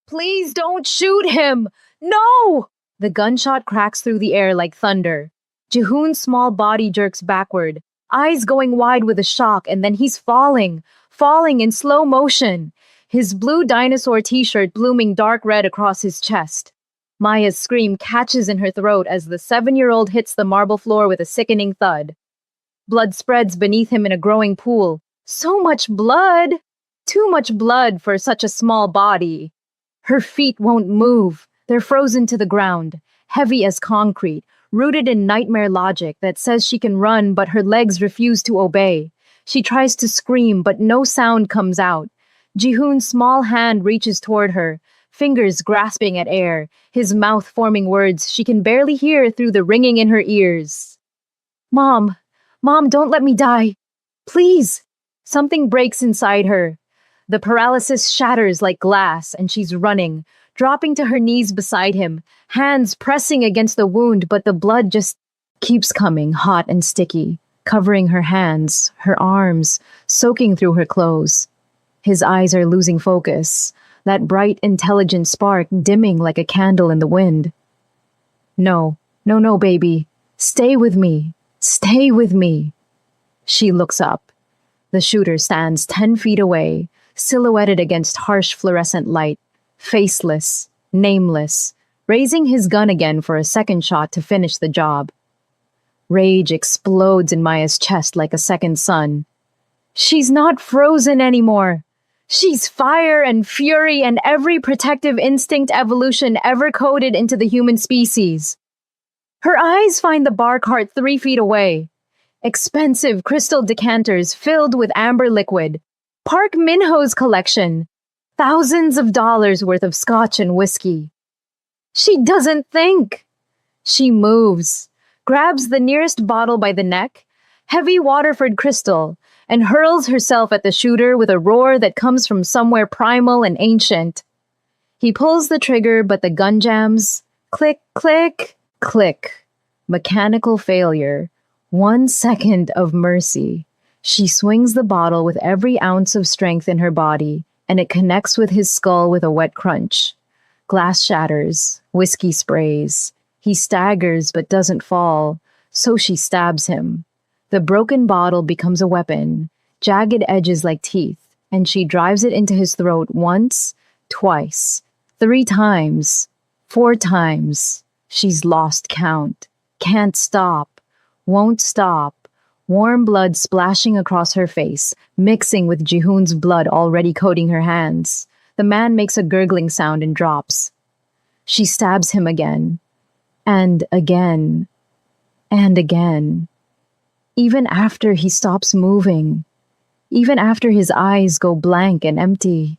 Please don't shoot him! No! The gunshot cracks through the air like thunder. Jihoon's small body jerks backward, eyes going wide with a shock, and then he's falling in slow motion, his blue dinosaur t-shirt blooming dark red across his chest. Maya's scream catches in her throat as the 7-year-old hits the marble floor with a sickening thud. Blood spreads beneath him in a growing pool. So much blood! Too much blood for such a small body. Her feet won't move. They're frozen to the ground, heavy as concrete, rooted in nightmare logic that says she can run, but her legs refuse to obey. She tries to scream, but no sound comes out. Jihoon's small hand reaches toward her, fingers grasping at air, his mouth forming words she can barely hear through the ringing in her ears. Mom, don't let me die. Please. Something breaks inside her. The paralysis shatters like glass, and she's running, dropping to her knees beside him, hands pressing against the wound, but the blood just keeps coming, hot and sticky, covering her hands, her arms, soaking through her clothes. His eyes are losing focus, that bright, intelligent spark dimming like a candle in the wind. No, baby. Stay with me. Stay with me. She looks up. The shooter stands 10 feet away, silhouetted against harsh fluorescent light, faceless, nameless, raising his gun again for a second shot to finish the job. Rage explodes in Maya's chest like a second sun. She's not frozen anymore. She's fire and fury and every protective instinct evolution ever coded into the human species. Her eyes find the bar cart 3 feet away. Expensive crystal decanters filled with amber liquid. Park Min-ho's collection. Thousands of dollars worth of scotch and whiskey. She doesn't think. She moves, grabs the nearest bottle by the neck, heavy Waterford crystal, and hurls herself at the shooter with a roar that comes from somewhere primal and ancient. He pulls the trigger, but the gun jams. Click, click, click. Mechanical failure. 1 second of mercy. She swings the bottle with every ounce of strength in her body, and it connects with his skull with a wet crunch. Glass shatters, whiskey sprays. He staggers but doesn't fall, so she stabs him. The broken bottle becomes a weapon, jagged edges like teeth, and she drives it into his throat once, twice, 3 times, 4 times. She's lost count. Can't stop. Won't stop. Warm blood splashing across her face, mixing with Jihoon's blood already coating her hands. The man makes a gurgling sound and drops. She stabs him again. And again. And again. Even after he stops moving. Even after his eyes go blank and empty.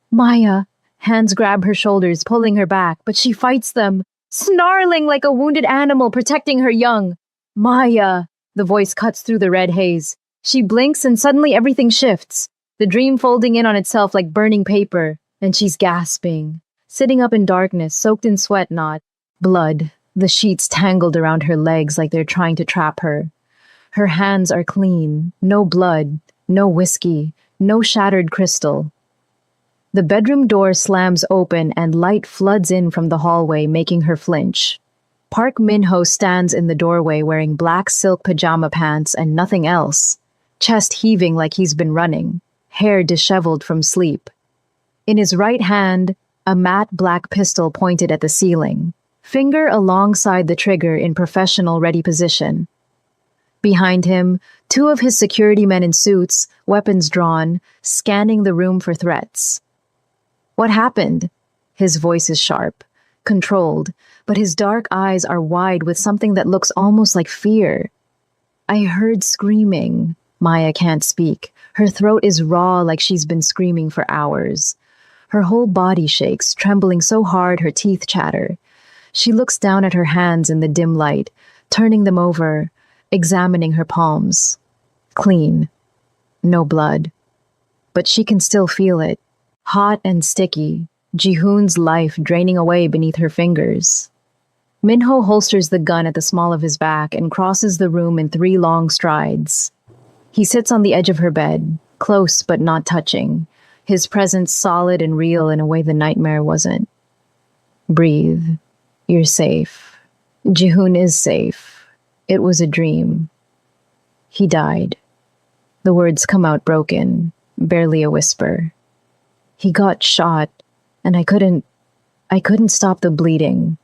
Maya. Hands grab her shoulders, pulling her back, but she fights them, snarling like a wounded animal protecting her young. Maya. The voice cuts through the red haze. She blinks and suddenly everything shifts, the dream folding in on itself like burning paper, and she's gasping, sitting up in darkness, soaked in sweat, not blood. The sheets tangled around her legs like they're trying to trap her. Her hands are clean, no blood, no whiskey, no shattered crystal. The bedroom door slams open and light floods in from the hallway, making her flinch. Park Min-ho stands in the doorway wearing black silk pajama pants and nothing else, chest heaving like he's been running, hair disheveled from sleep. In his right hand, a matte black pistol pointed at the ceiling, finger alongside the trigger in professional ready position. Behind him, 2 of his security men in suits, weapons drawn, scanning the room for threats. What happened? His voice is sharp, controlled, but his dark eyes are wide with something that looks almost like fear. I heard screaming. Maya can't speak. Her throat is raw like she's been screaming for hours. Her whole body shakes, trembling so hard her teeth chatter. She looks down at her hands in the dim light, turning them over, examining her palms. Clean. No blood. But she can still feel it. Hot and sticky. Jihoon's life draining away beneath her fingers. Min-ho holsters the gun at the small of his back and crosses the room in 3 long strides. He sits on the edge of her bed, close but not touching, his presence solid and real in a way the nightmare wasn't. Breathe. You're safe. Jihoon is safe. It was a dream. He died. The words come out broken, barely a whisper. He got shot, and I couldn't stop the bleeding.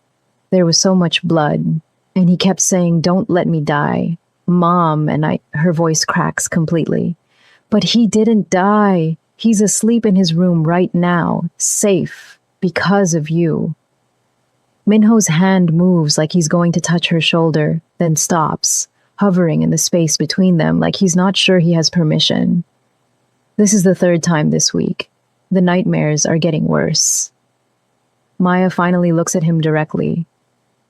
There was so much blood, and he kept saying, "Don't let me die. Mom," and her voice cracks completely. But he didn't die. He's asleep in his room right now, safe, because of you. Minho's hand moves like he's going to touch her shoulder, then stops, hovering in the space between them like he's not sure he has permission. This is the third time this week. The nightmares are getting worse. Maya finally looks at him directly.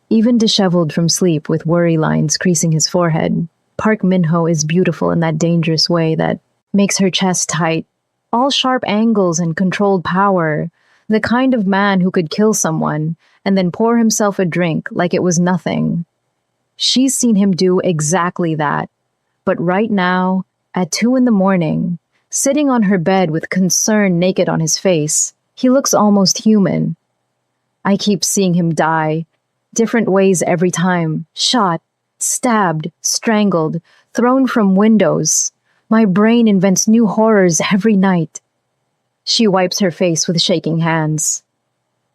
Even disheveled from sleep with worry lines creasing his forehead, Park Minho is beautiful in that dangerous way that makes her chest tight, all sharp angles and controlled power, the kind of man who could kill someone and then pour himself a drink like it was nothing. She's seen him do exactly that. But right now, at 2 a.m, sitting on her bed with concern naked on his face, he looks almost human. I keep seeing him die, different ways every time, shot, stabbed, strangled, thrown from windows. My brain invents new horrors every night. She wipes her face with shaking hands.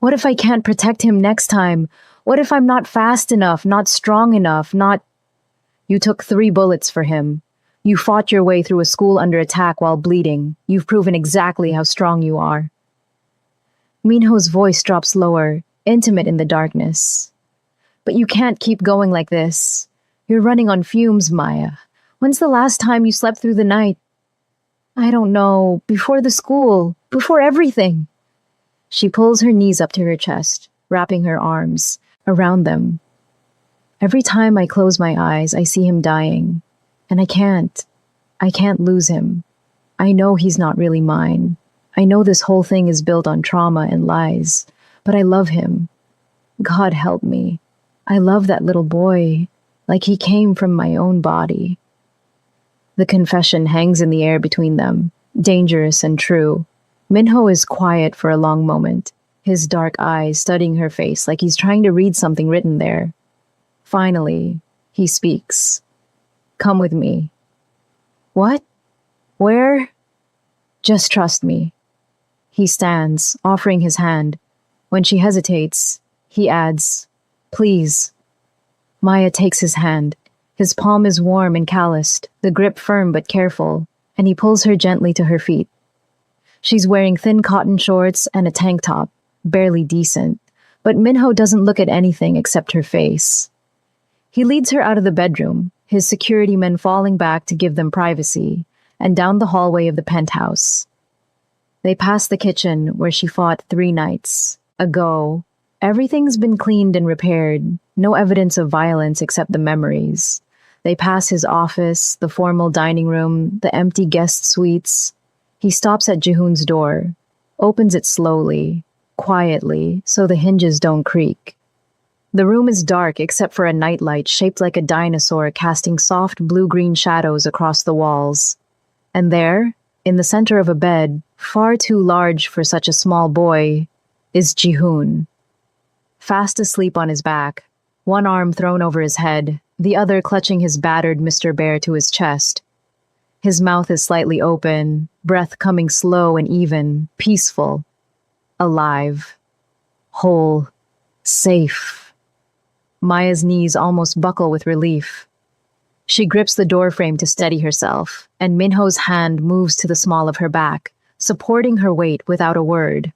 What if I can't protect him next time? What if I'm not fast enough, not strong enough, not... You took 3 bullets for him. You fought your way through a school under attack while bleeding. You've proven exactly how strong you are. Minho's voice drops lower, intimate in the darkness. But you can't keep going like this. You're running on fumes, Maya. When's the last time you slept through the night? I don't know. Before the school. Before everything. She pulls her knees up to her chest, wrapping her arms around them. Every time I close my eyes, I see him dying. And I can't lose him. I know he's not really mine. I know this whole thing is built on trauma and lies. But I love him. God help me. I love that little boy, like he came from my own body. The confession hangs in the air between them, dangerous and true. Minho is quiet for a long moment, his dark eyes studying her face like he's trying to read something written there. Finally, he speaks. Come with me. What? Where? Just trust me. He stands, offering his hand. When she hesitates, he adds, Please. Maya takes his hand. His palm is warm and calloused, the grip firm but careful, and he pulls her gently to her feet. She's wearing thin cotton shorts and a tank top, barely decent, but Minho doesn't look at anything except her face. He leads her out of the bedroom, his security men falling back to give them privacy, and down the hallway of the penthouse. They pass the kitchen where she fought 3 nights ago. Everything's been cleaned and repaired, no evidence of violence except the memories. They pass his office, the formal dining room, the empty guest suites. He stops at Jihoon's door, opens it slowly, quietly, so the hinges don't creak. The room is dark except for a nightlight shaped like a dinosaur casting soft blue-green shadows across the walls. And there, in the center of a bed, far too large for such a small boy, is Jihoon. Fast asleep on his back, one arm thrown over his head, the other clutching his battered Mr. Bear to his chest. His mouth is slightly open, breath coming slow and even, peaceful, alive, whole, safe. Maya's knees almost buckle with relief. She grips the doorframe to steady herself, and Minho's hand moves to the small of her back, supporting her weight without a word.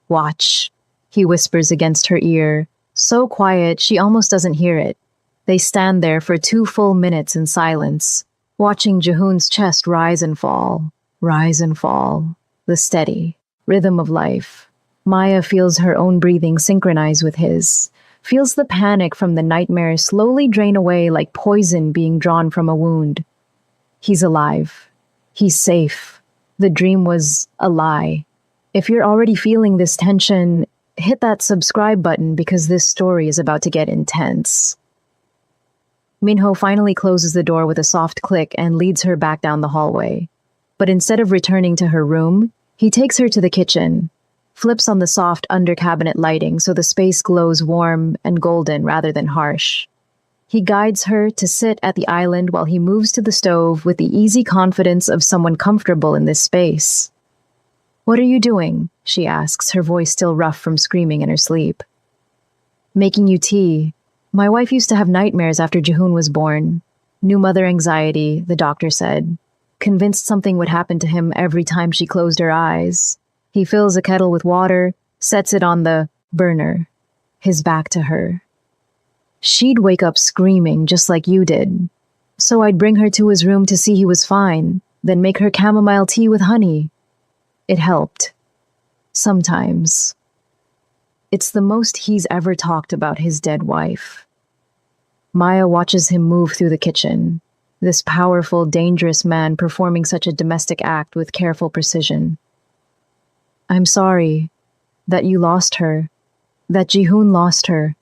Watch, he whispers against her ear, so quiet she almost doesn't hear it. They stand there for 2 full minutes in silence, watching Jihoon's chest rise and fall, the steady rhythm of life. Maya feels her own breathing synchronize with his, feels the panic from the nightmare slowly drain away like poison being drawn from a wound. He's alive. He's safe. The dream was a lie. If you're already feeling this tension, hit that subscribe button because this story is about to get intense. Minho finally closes the door with a soft click and leads her back down the hallway. But instead of returning to her room, He takes her to the kitchen, flips on the soft under-cabinet lighting so the space glows warm and golden rather than harsh. He guides her to sit at the island while he moves to the stove with the easy confidence of someone comfortable in this space. "What are you doing?" she asks, her voice still rough from screaming in her sleep. "Making you tea. My wife used to have nightmares after Jihoon was born. New mother anxiety, the doctor said. Convinced something would happen to him every time she closed her eyes." He fills a kettle with water, sets it on the burner, his back to her. "She'd wake up screaming just like you did. So I'd bring her to his room to see he was fine, then make her chamomile tea with honey. It helped. Sometimes." It's the most he's ever talked about his dead wife. Maya watches him move through the kitchen, this powerful, dangerous man performing such a domestic act with careful precision. "I'm sorry that you lost her, that Jihoon lost her."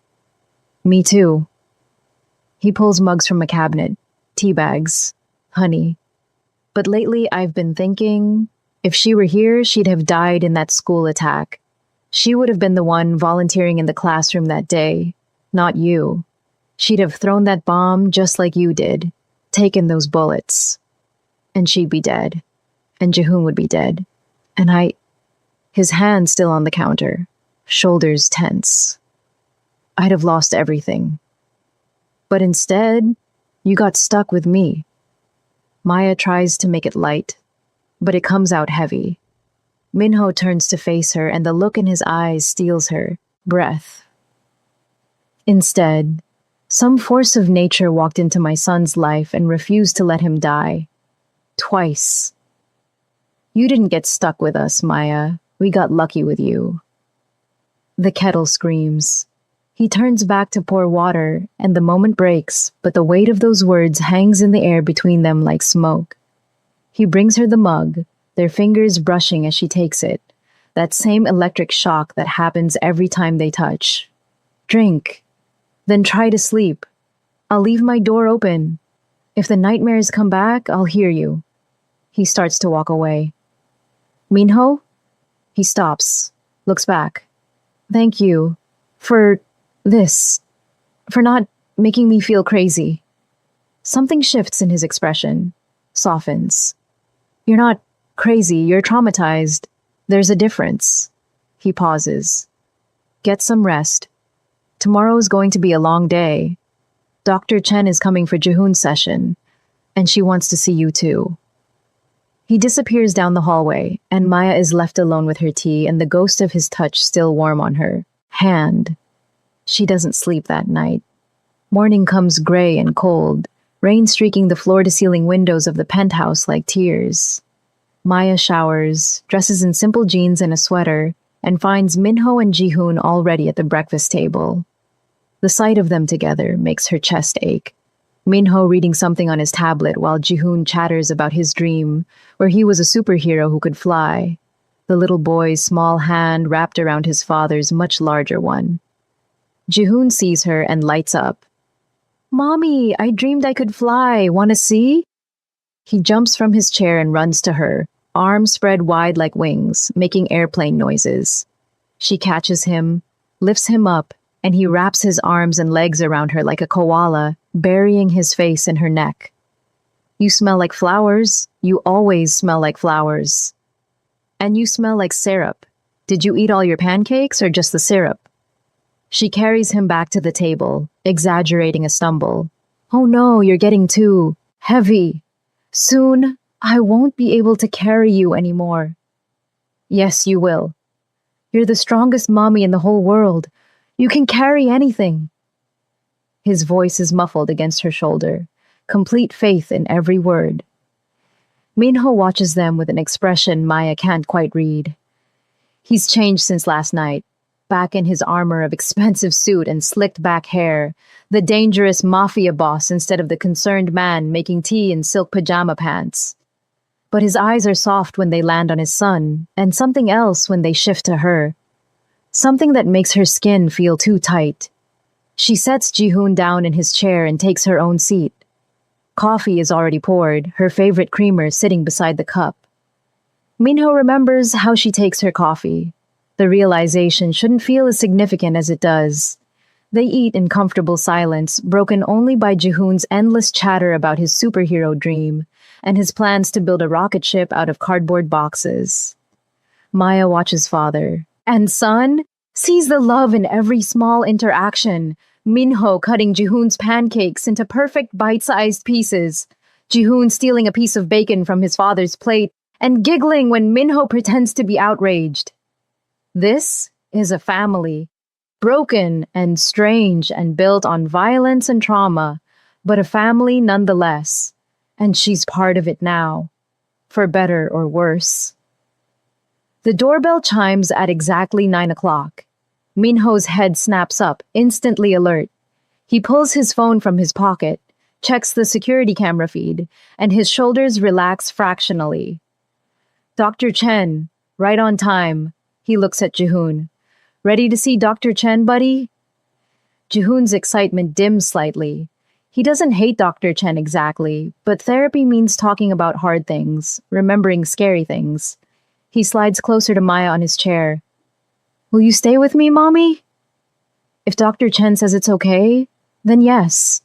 "Me too." He pulls mugs from a cabinet, tea bags, honey. "But lately I've been thinking, if she were here, she'd have died in that school attack. She would have been the one volunteering in the classroom that day, not you. She'd have thrown that bomb just like you did, taken those bullets. And she'd be dead. And Jihoon would be dead. And His hand still on the counter, shoulders tense. "I'd have lost everything. But instead, you got stuck with me." Maya tries to make it light, but it comes out heavy. Minho turns to face her, and the look in his eyes steals her breath. "Instead, some force of nature walked into my son's life and refused to let him die. Twice. You didn't get stuck with us, Maya. We got lucky with you." The kettle screams. He turns back to pour water, and the moment breaks, but the weight of those words hangs in the air between them like smoke. He brings her the mug, their fingers brushing as she takes it, that same electric shock that happens every time they touch. "Drink. Then try to sleep. I'll leave my door open. If the nightmares come back, I'll hear you." He starts to walk away. "Minho?" He stops, looks back. "Thank you for this, for not making me feel crazy." Something shifts in his expression, softens. "You're not crazy, you're traumatized. There's a difference." He pauses. "Get some rest. Tomorrow's going to be a long day. Dr. Chen is coming for Jihoon's session, and she wants to see you too." He disappears down the hallway, and Maya is left alone with her tea and the ghost of his touch still warm on her hand. She doesn't sleep that night. Morning comes gray and cold, rain streaking the floor-to-ceiling windows of the penthouse like tears. Maya showers, dresses in simple jeans and a sweater, and finds Minho and Jihoon already at the breakfast table. The sight of them together makes her chest ache. Minho reading something on his tablet while Jihoon chatters about his dream, where he was a superhero who could fly. The little boy's small hand wrapped around his father's much larger one. Jihoon sees her and lights up. "Mommy, I dreamed I could fly. Want to see?" He jumps from his chair and runs to her, arms spread wide like wings, making airplane noises. She catches him, lifts him up, and he wraps his arms and legs around her like a koala, burying his face in her neck. "You smell like flowers. You always smell like flowers. And you smell like syrup. Did you eat all your pancakes or just the syrup?" She carries him back to the table, exaggerating a stumble. "Oh no, you're getting too heavy. Soon, I won't be able to carry you anymore." "Yes, you will. You're the strongest mommy in the whole world. You can carry anything." His voice is muffled against her shoulder, complete faith in every word. Minho watches them with an expression Maya can't quite read. He's changed since last night, back in his armor of expensive suit and slicked back hair, the dangerous Mafia boss instead of the concerned man making tea in silk pajama pants. But his eyes are soft when they land on his son, and something else when they shift to her. Something that makes her skin feel too tight. She sets Jihoon down in his chair and takes her own seat. Coffee is already poured, her favorite creamer sitting beside the cup. Minho remembers how she takes her coffee. The realization shouldn't feel as significant as it does. They eat in comfortable silence, broken only by Jihoon's endless chatter about his superhero dream and his plans to build a rocket ship out of cardboard boxes. Maya watches father, and son sees the love in every small interaction. Minho cutting Jihoon's pancakes into perfect bite-sized pieces, Jihoon stealing a piece of bacon from his father's plate, and giggling when Minho pretends to be outraged. This is a family, broken and strange and built on violence and trauma, but a family nonetheless, and she's part of it now, for better or worse. The doorbell chimes at exactly 9 o'clock. Minho's head snaps up, instantly alert. He pulls his phone from his pocket, checks the security camera feed, and his shoulders relax fractionally. Dr. Chen, right on time. He looks at Jihoon. Ready to see Dr. Chen, buddy? Jihoon's excitement dims slightly. He doesn't hate Dr. Chen exactly, but therapy means talking about hard things, remembering scary things. He slides closer to Maya on his chair. Will you stay with me, Mommy? If Dr. Chen says it's okay, then yes.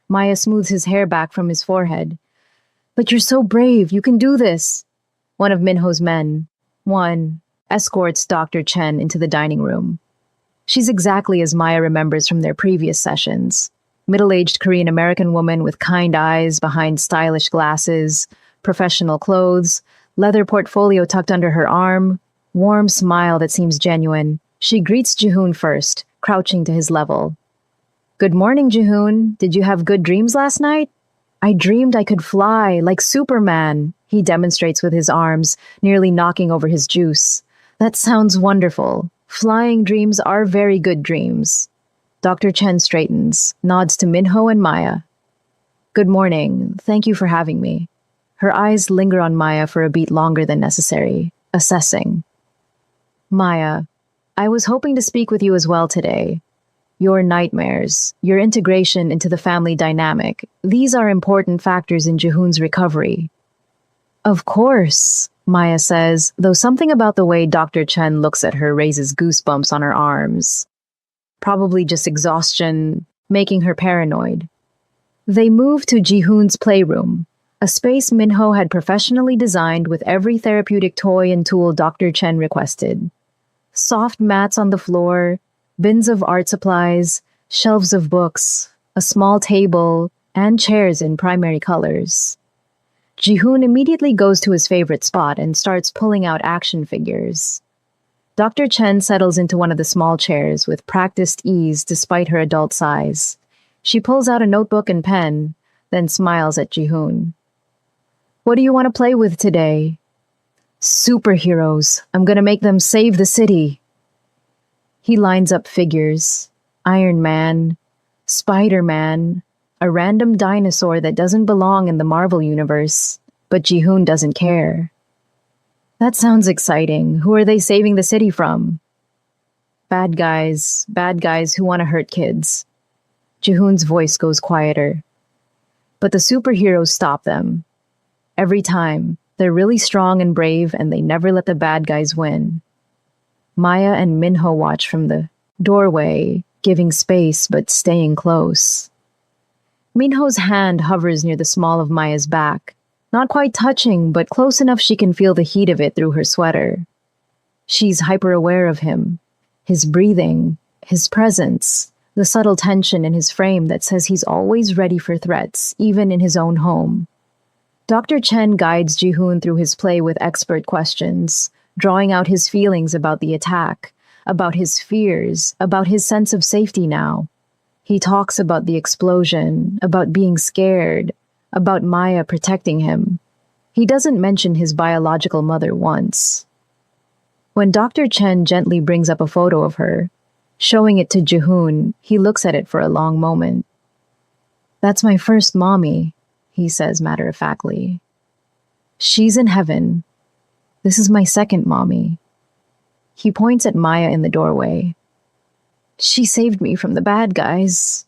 Maya smooths his hair back from his forehead. But you're so brave, you can do this. One of Minho's men, escorts Dr. Chen into the dining room. She's exactly as Maya remembers from their previous sessions. Middle-aged Korean-American woman with kind eyes behind stylish glasses, professional clothes, leather portfolio tucked under her arm, warm smile that seems genuine. She greets Jihoon first, crouching to his level. Good morning, Jihoon. Did you have good dreams last night? I dreamed I could fly like Superman, he demonstrates with his arms, nearly knocking over his juice. That sounds wonderful. Flying dreams are very good dreams. Dr. Chen straightens, nods to Minho and Maya. Good morning. Thank you for having me. Her eyes linger on Maya for a beat longer than necessary, assessing. Maya, I was hoping to speak with you as well today. Your nightmares, your integration into the family dynamic, these are important factors in Jihoon's recovery. Of course, Maya says, though something about the way Dr. Chen looks at her raises goosebumps on her arms. Probably just exhaustion, making her paranoid. They move to Jihoon's playroom, a space Minho had professionally designed with every therapeutic toy and tool Dr. Chen requested. Soft mats on the floor, bins of art supplies, shelves of books, a small table, and chairs in primary colors. Jihoon immediately goes to his favorite spot and starts pulling out action figures. Dr. Chen settles into one of the small chairs with practiced ease despite her adult size. She pulls out a notebook and pen, then smiles at Jihoon. What do you want to play with today? Superheroes. I'm gonna make them save the city. He lines up figures. Iron Man, Spider-Man, a random dinosaur that doesn't belong in the Marvel universe, but Jihoon doesn't care. That sounds exciting. Who are they saving the city from? Bad guys who want to hurt kids. Jihoon's voice goes quieter. But the superheroes stop them. Every time, they're really strong and brave and they never let the bad guys win. Maya and Minho watch from the doorway, giving space but staying close. Minho's hand hovers near the small of Maya's back, not quite touching, but close enough she can feel the heat of it through her sweater. She's hyper-aware of him, his breathing, his presence, the subtle tension in his frame that says he's always ready for threats, even in his own home. Dr. Chen guides Jihoon through his play with expert questions, drawing out his feelings about the attack, about his fears, about his sense of safety now. He talks about the explosion, about being scared, about Maya protecting him. He doesn't mention his biological mother once. When Dr. Chen gently brings up a photo of her, showing it to Jihoon, he looks at it for a long moment. That's my first mommy, he says matter-of-factly. She's in heaven. This is my second mommy. He points at Maya in the doorway. She saved me from the bad guys.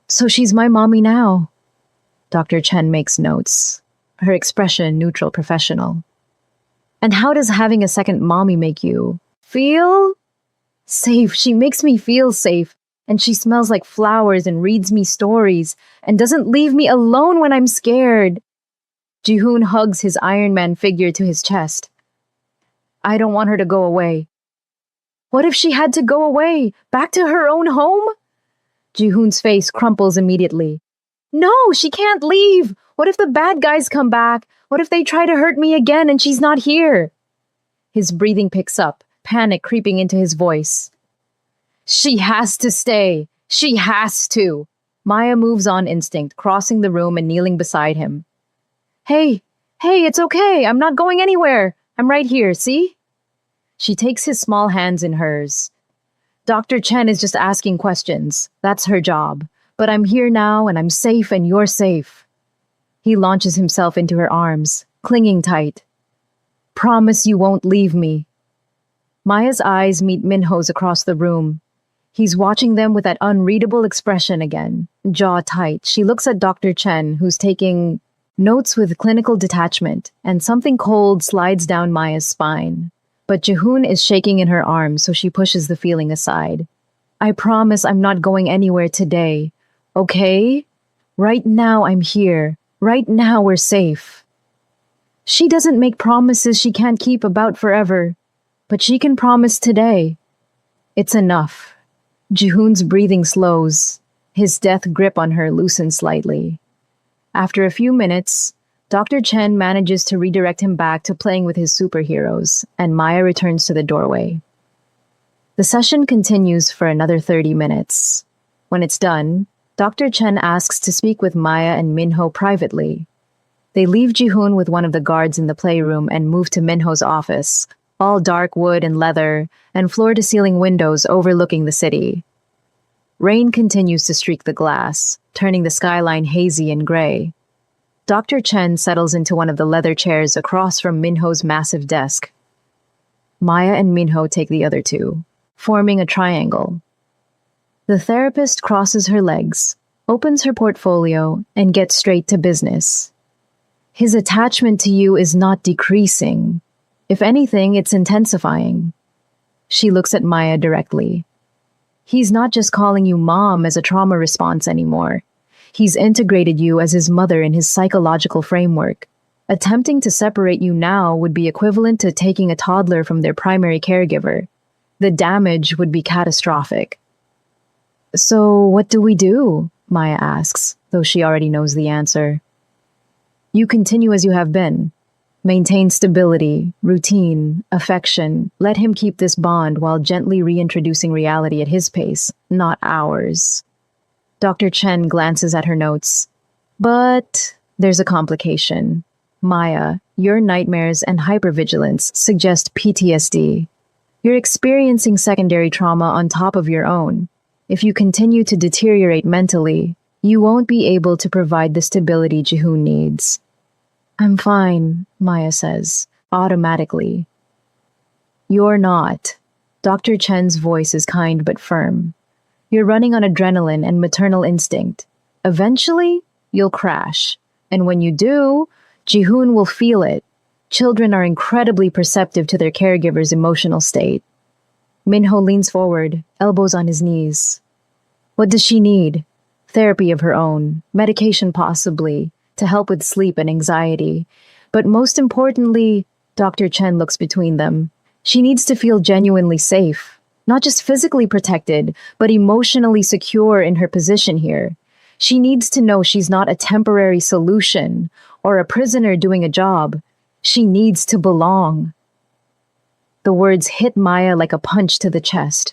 So she's my mommy now. Dr. Chen makes notes, her expression neutral professional. And how does having a second mommy make you feel safe? She makes me feel safe. And she smells like flowers and reads me stories and doesn't leave me alone when I'm scared. Jihoon hugs his Iron Man figure to his chest. I don't want her to go away. What if she had to go away, back to her own home? Jihoon's face crumples immediately. No, she can't leave. What if the bad guys come back? What if they try to hurt me again and she's not here? His breathing picks up, panic creeping into his voice. She has to stay. She has to. Maya moves on instinct, crossing the room and kneeling beside him. Hey, it's okay. I'm not going anywhere. I'm right here, see? She takes his small hands in hers. Dr. Chen is just asking questions. That's her job. But I'm here now and I'm safe and you're safe. He launches himself into her arms, clinging tight. Promise you won't leave me. Maya's eyes meet Minho's across the room. He's watching them with that unreadable expression again, jaw tight. She looks at Dr. Chen, who's taking notes with clinical detachment, and something cold slides down Maya's spine. But Jihoon is shaking in her arms, so she pushes the feeling aside. I promise I'm not going anywhere today, okay? Right now I'm here. Right now we're safe. She doesn't make promises she can't keep about forever, but she can promise today. It's enough. Jihoon's breathing slows. His death grip on her loosens slightly. After a few minutes, Dr. Chen manages to redirect him back to playing with his superheroes, and Maya returns to the doorway. The session continues for another 30 minutes. When it's done, Dr. Chen asks to speak with Maya and Minho privately. They leave Jihoon with one of the guards in the playroom and move to Minho's office, all dark wood and leather, and floor-to-ceiling windows overlooking the city. Rain continues to streak the glass, turning the skyline hazy and gray. Dr. Chen settles into one of the leather chairs across from Minho's massive desk. Maya and Minho take the other two, forming a triangle. The therapist crosses her legs, opens her portfolio, and gets straight to business. His attachment to you is not decreasing. If anything, it's intensifying. She looks at Maya directly. He's not just calling you mom as a trauma response anymore. He's integrated you as his mother in his psychological framework. Attempting to separate you now would be equivalent to taking a toddler from their primary caregiver. The damage would be catastrophic. So what do we do? Maya asks, though she already knows the answer. You continue as you have been. Maintain stability, routine, affection. Let him keep this bond while gently reintroducing reality at his pace, not ours. Dr. Chen glances at her notes. But there's a complication. Maya, your nightmares and hypervigilance suggest PTSD. You're experiencing secondary trauma on top of your own. If you continue to deteriorate mentally, you won't be able to provide the stability Jihoon needs. I'm fine, Maya says, automatically. You're not. Dr. Chen's voice is kind but firm. You're running on adrenaline and maternal instinct. Eventually, you'll crash. And when you do, Jihoon will feel it. Children are incredibly perceptive to their caregiver's emotional state. Minho leans forward, elbows on his knees. What does she need? Therapy of her own, medication possibly, to help with sleep and anxiety. But most importantly, Dr. Chen looks between them. She needs to feel genuinely safe, not just physically protected, but emotionally secure in her position here. She needs to know she's not a temporary solution or a prisoner doing a job. She needs to belong. The words hit Maya like a punch to the chest.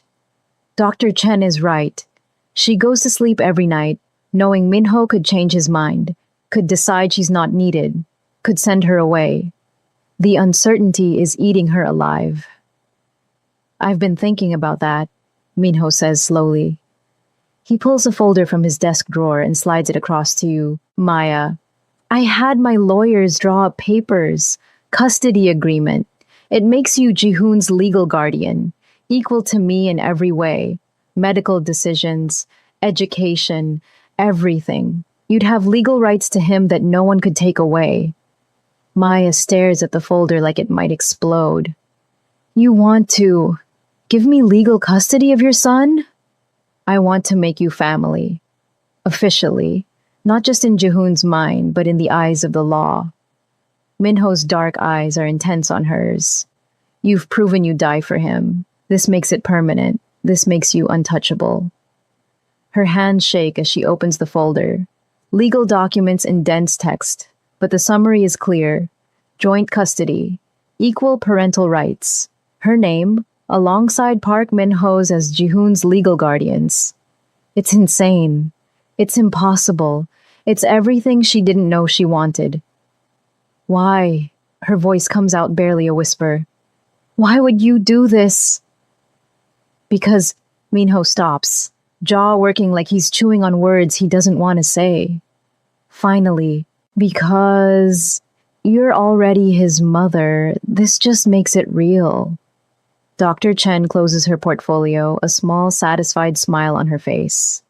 Dr. Chen is right. She goes to sleep every night, knowing Minho could change his mind, could decide she's not needed, could send her away. The uncertainty is eating her alive. I've been thinking about that, Minho says slowly. He pulls a folder from his desk drawer and slides it across to you, Maya. I had my lawyers draw up papers, custody agreement. It makes you Jihoon's legal guardian, equal to me in every way. Medical decisions, education, everything. You'd have legal rights to him that no one could take away. Maya stares at the folder like it might explode. You want to give me legal custody of your son? I want to make you family. Officially. Not just in Jihoon's mind, but in the eyes of the law. Minho's dark eyes are intense on hers. You've proven you die for him. This makes it permanent. This makes you untouchable. Her hands shake as she opens the folder. Legal documents in dense text, but the summary is clear. Joint custody. Equal parental rights. Her name, alongside Park Minho's as Jihoon's legal guardians. It's insane. It's impossible. It's everything she didn't know she wanted. Why? Her voice comes out barely a whisper. Why would you do this? Because Minho stops, jaw working like he's chewing on words he doesn't want to say. Finally, because you're already his mother, this just makes it real. Dr. Chen closes her portfolio, a small, satisfied smile on her face.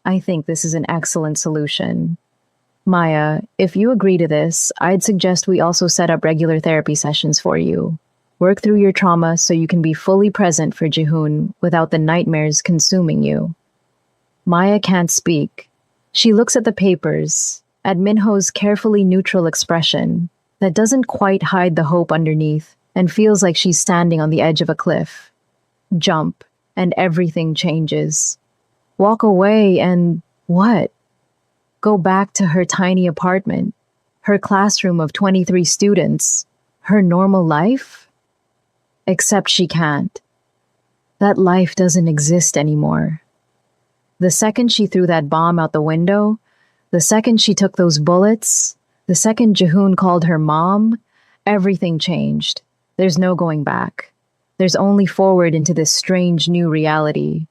I think this is an excellent solution. Maya, if you agree to this, I'd suggest we also set up regular therapy sessions for you. Work through your trauma so you can be fully present for Jihoon without the nightmares consuming you. Maya can't speak. She looks at the papers, at Minho's carefully neutral expression that doesn't quite hide the hope underneath, and feels like she's standing on the edge of a cliff. Jump, and everything changes. Walk away and what? Go back to her tiny apartment, her classroom of 23 students, her normal life? Except she can't. That life doesn't exist anymore. The second she threw that bomb out the window, the second she took those bullets, the second Jihoon called her mom, everything changed. There's no going back. There's only forward into this strange new reality.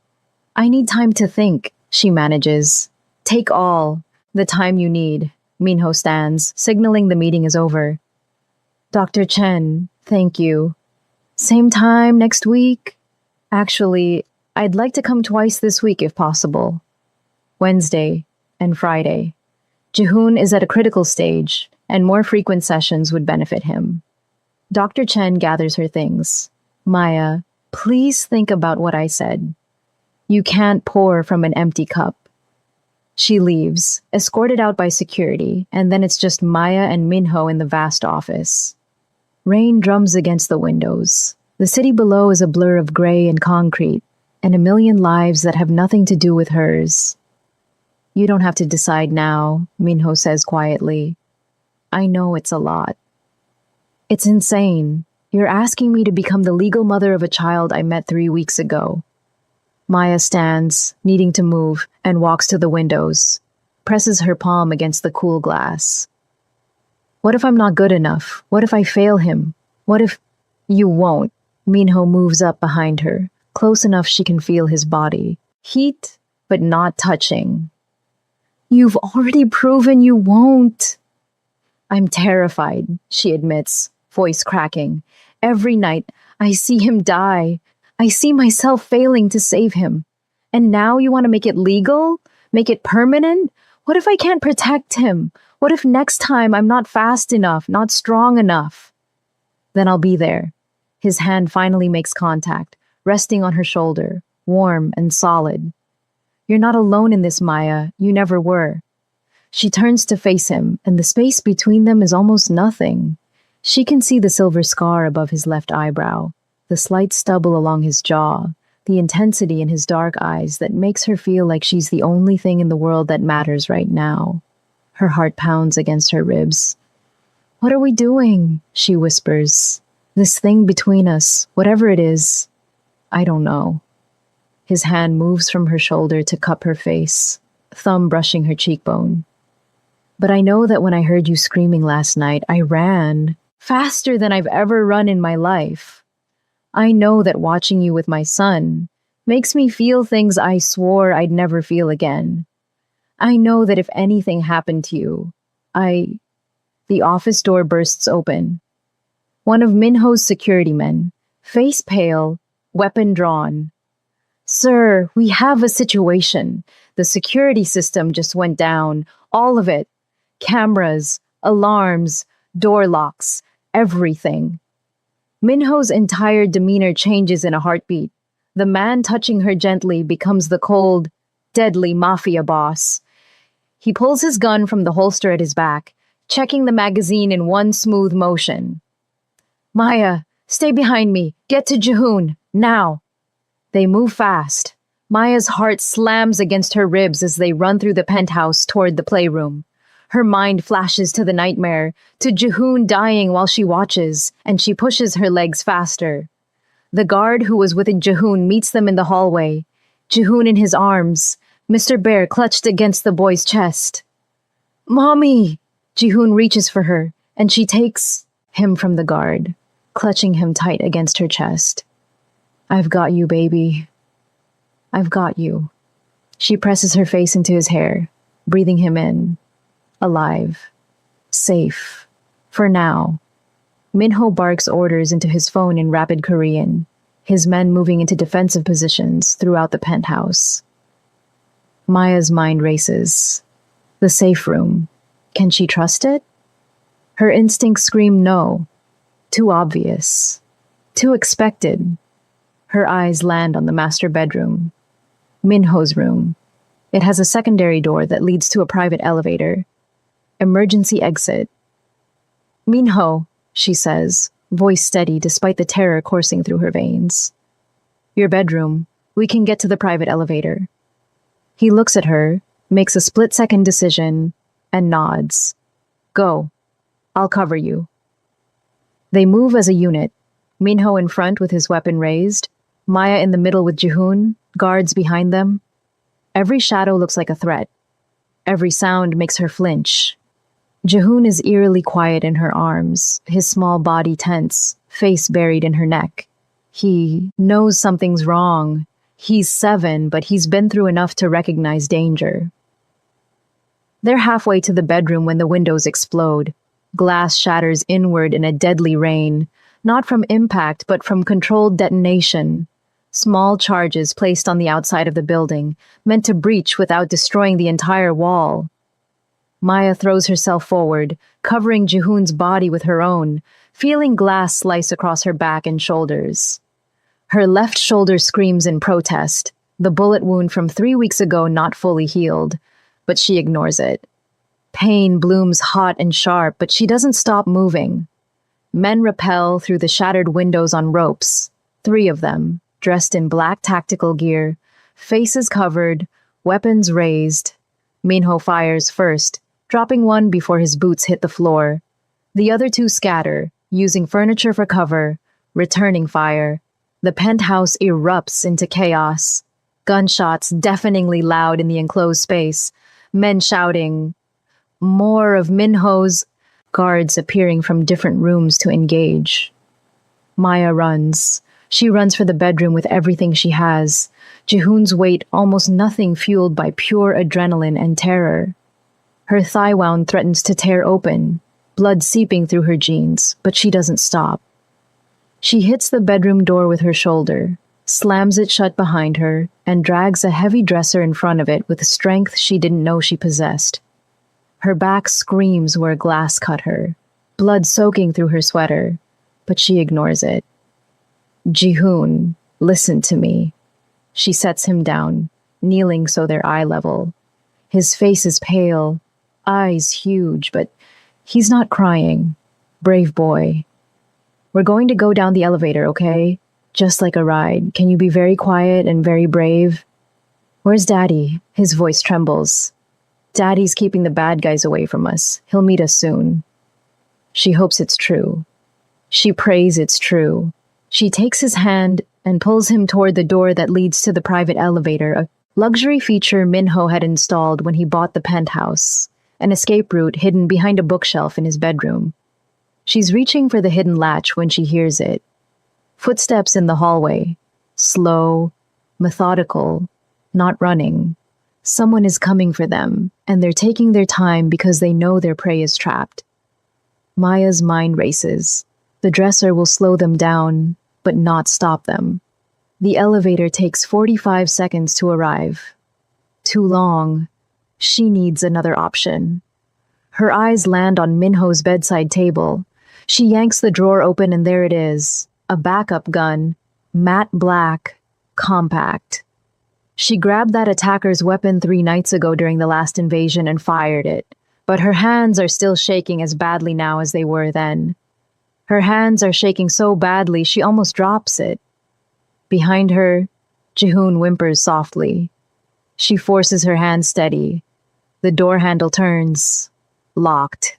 I need time to think, she manages. Take all the time you need. Minho stands, signaling the meeting is over. Dr. Chen, thank you. Same time next week? Actually, I'd like to come twice this week if possible. Wednesday and Friday. Jihoon is at a critical stage, and more frequent sessions would benefit him. Dr. Chen gathers her things. Maya, please think about what I said. You can't pour from an empty cup. She leaves, escorted out by security, and then it's just Maya and Minho in the vast office. Rain drums against the windows. The city below is a blur of gray and concrete, and a million lives that have nothing to do with hers. You don't have to decide now, Minho says quietly. I know it's a lot. It's insane. You're asking me to become the legal mother of a child I met 3 weeks ago. Maya stands, needing to move, and walks to the windows, presses her palm against the cool glass. What if I'm not good enough? What if I fail him? What if... You won't. Minho moves up behind her, close enough she can feel his body. Heat, but not touching. You've already proven you won't. I'm terrified, she admits, voice cracking. Every night, I see him die. I see myself failing to save him. And now you want to make it legal? Make it permanent? What if I can't protect him? What if next time I'm not fast enough, not strong enough? Then I'll be there. His hand finally makes contact, resting on her shoulder, warm and solid. You're not alone in this, Maya. You never were. She turns to face him, and the space between them is almost nothing. She can see the silver scar above his left eyebrow, the slight stubble along his jaw, the intensity in his dark eyes that makes her feel like she's the only thing in the world that matters right now. Her heart pounds against her ribs. What are we doing? She whispers. This thing between us, whatever it is, I don't know. His hand moves from her shoulder to cup her face, thumb brushing her cheekbone. But I know that when I heard you screaming last night, I ran faster than I've ever run in my life. I know that watching you with my son makes me feel things I swore I'd never feel again. I know that if anything happened to you, The office door bursts open. One of Minho's security men, face pale, weapon drawn. Sir, we have a situation. The security system just went down. All of it. Cameras, alarms, door locks, everything. Minho's entire demeanor changes in a heartbeat. The man touching her gently becomes the cold, deadly mafia boss. He pulls his gun from the holster at his back, checking the magazine in one smooth motion. Maya, stay behind me. Get to Jehoon, now. They move fast. Maya's heart slams against her ribs as they run through the penthouse toward the playroom. Her mind flashes to the nightmare, to Jehoon dying while she watches, and she pushes her legs faster. The guard who was with Jehoon meets them in the hallway. Jehoon in his arms, Mr. Bear clutched against the boy's chest. Mommy! Jehoon reaches for her, and she takes him from the guard, clutching him tight against her chest. I've got you, baby. I've got you. She presses her face into his hair, breathing him in. Alive. Safe. For now. Minho barks orders into his phone in rapid Korean, his men moving into defensive positions throughout the penthouse. Maya's mind races. The safe room. Can she trust it? Her instincts scream no. Too obvious. Too expected. Her eyes land on the master bedroom. Minho's room. It has a secondary door that leads to a private elevator. Emergency exit. Minho, she says, voice steady despite the terror coursing through her veins. Your bedroom. We can get to the private elevator. He looks at her, makes a split-second decision, and nods. Go. I'll cover you. They move as a unit. Minho in front with his weapon raised, Maya in the middle with Jehoon, guards behind them. Every shadow looks like a threat. Every sound makes her flinch. Jehoon is eerily quiet in her arms, his small body tense, face buried in her neck. He knows something's wrong. He's 7, but he's been through enough to recognize danger. They're halfway to the bedroom when the windows explode. Glass shatters inward in a deadly rain, not from impact but from controlled detonation. Small charges placed on the outside of the building, meant to breach without destroying the entire wall. Maya throws herself forward, covering Jehoon's body with her own, feeling glass slice across her back and shoulders. Her left shoulder screams in protest, the bullet wound from 3 weeks ago not fully healed, but she ignores it. Pain blooms hot and sharp, but she doesn't stop moving. Men rappel through the shattered windows on ropes, 3 of them, dressed in black tactical gear, faces covered, weapons raised. Minho fires first, dropping one before his boots hit the floor. The other 2 scatter, using furniture for cover, returning fire. The penthouse erupts into chaos. Gunshots deafeningly loud in the enclosed space, men shouting. More of Minho's, guards appearing from different rooms to engage. Maya runs. She runs for the bedroom with everything she has. Jehoon's weight almost nothing fueled by pure adrenaline and terror. Her thigh wound threatens to tear open, blood seeping through her jeans, but she doesn't stop. She hits the bedroom door with her shoulder, slams it shut behind her, and drags a heavy dresser in front of it with a strength she didn't know she possessed. Her back screams where glass cut her, blood soaking through her sweater, but she ignores it. Jehoon, listen to me. She sets him down, kneeling so they're eye level. His face is pale, eyes huge, but he's not crying. Brave boy. We're going to go down the elevator, okay? Just like a ride. Can you be very quiet and very brave? Where's Daddy? His voice trembles. Daddy's keeping the bad guys away from us. He'll meet us soon. She hopes it's true. She prays it's true. She takes his hand and pulls him toward the door that leads to the private elevator, a luxury feature Minho had installed when he bought the penthouse, an escape route hidden behind a bookshelf in his bedroom. She's reaching for the hidden latch when she hears it. Footsteps in the hallway, slow, methodical, not running. Someone is coming for them, and they're taking their time because they know their prey is trapped. Maya's mind races. The dresser will slow them down, but not stop them. The elevator takes 45 seconds to arrive. Too long. She needs another option. Her eyes land on Minho's bedside table. She yanks the drawer open and there it is, a backup gun, matte black, compact. She grabbed that attacker's weapon 3 nights ago during the last invasion and fired it, but her hands are still shaking as badly now as they were then. Her hands are shaking so badly she almost drops it. Behind her, Jihoon whimpers softly. She forces her hand steady. The door handle turns. Locked.